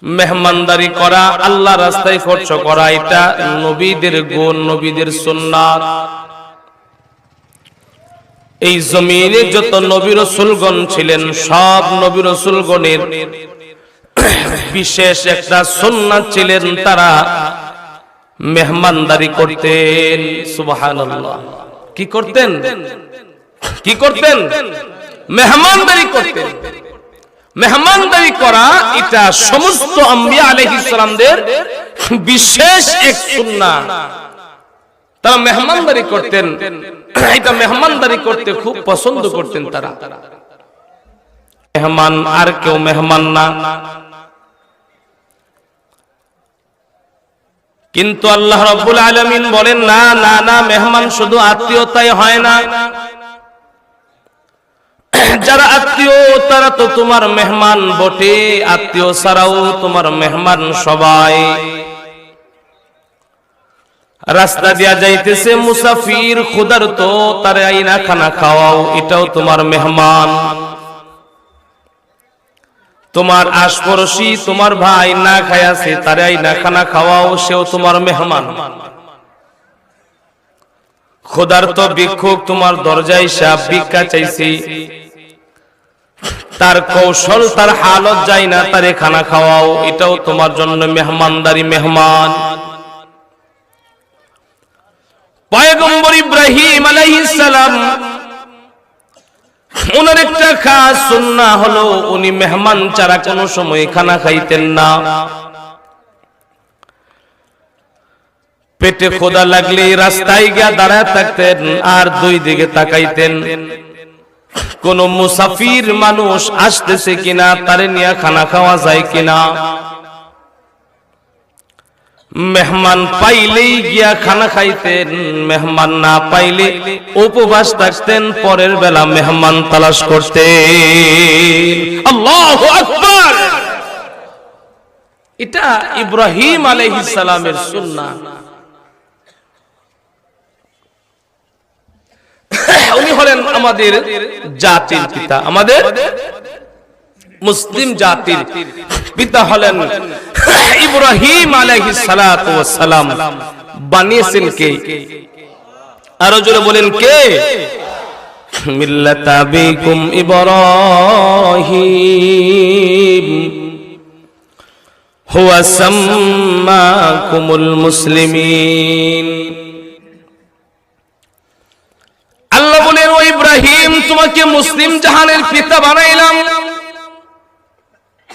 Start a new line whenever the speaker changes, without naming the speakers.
মেহমানদারি করা, আল্লাহ রাস্তায় খরচ করা, এটা নবীদের গুণ, নবীদের সুন্নাত। এই জমিনে যত নবী রাসূলগণ ছিলেন, সব নবী রাসূলগণের বিশেষ একটা সুন্নাত ছিলেন, তারা মেহমানদারি করতেন। সুবহানাল্লাহ। কি করতেন? কি করতেন? মেহমানদারি করতেন। মেহমানদারি করা এটা সমস্ত আম্বিয়া আলাইহিস সালামদের বিশেষ এক সুন্নাহ। তারা মেহমানদারি করতেন, এটা মেহমানদারি করতে খুব পছন্দ করতেন তারা। মেহমান আর কেউ মেহমান না, কিন্তু আল্লাহ রাব্বুল আলামিন বলেন না না না, মেহমান শুধু আত্মীয়তাই হয় না। যারা আত্মীয় তারা তো তোমার মেহমান বটে, আত্মীয় ছাড়াও তোমার মেহমান সবাই। রাস্তা দিয়া যাইতেছে মুসাফির, ক্ষুধার্ত, তারে আইনা খানা খাওয়াও, এটাও তোমার মেহমান। তোমার আশপাশি তোমার ভাই না খায়াছে, তারে আইনা খানা খাওয়াও, সেও তোমার মেহমান। ক্ষুধার্ত ভিক্ষুক তোমার দরজায় এসে ভিক্ষা চাইছে, তার কৌশল তার হালত যায় না, তারে খানা খাওয়াও, এটাও তোমার জন্য মেহমানদারি, মেহমান। পয়গম্বর ইব্রাহিম আলাইহিস সালাম, ওনার একটা খাস সুন্নাহ হলো উনি মেহমান ছাড়া কোনো সময় খানা খাইতেন না। পেটে ক্ষুধা লাগলে রাস্তায় গিয়ে দাঁড়ায় থাকতেন আর দুই দিকে তাকাইতেন, কোন মুসাফির মানুষ আসতেছে কিনা, তারে নিয়ে খানা খাওয়া যায় কিনা। মেহমান পাইলেই গিয়া খানা খাইতেন, মেহমান না পাইলে উপবাস থাকতেন, পরের বেলা মেহমান তালাশ করতেন। আল্লাহু আকবার। এটা ইব্রাহিম আলাইহিস সালামের সুন্নাহ। উনি হলেন আমাদের জাতির পিতা, আমাদের মুসলিম জাতির পিতা হলেন ইব্রাহিম আলাইহিস সালাতু ওয়াস সালাম। বানিয়েছেন কে? আরো জোরে বলেন কে? মিল্লাতা আবিকুম ইব্রাহিম হুয়া সাম্মাকুমুল মুসলিমিন। আল্লাহ বলেন, ও ইব্রাহিম, তোমাকে মুসলিম জাহানের পিতা বানাইলাম।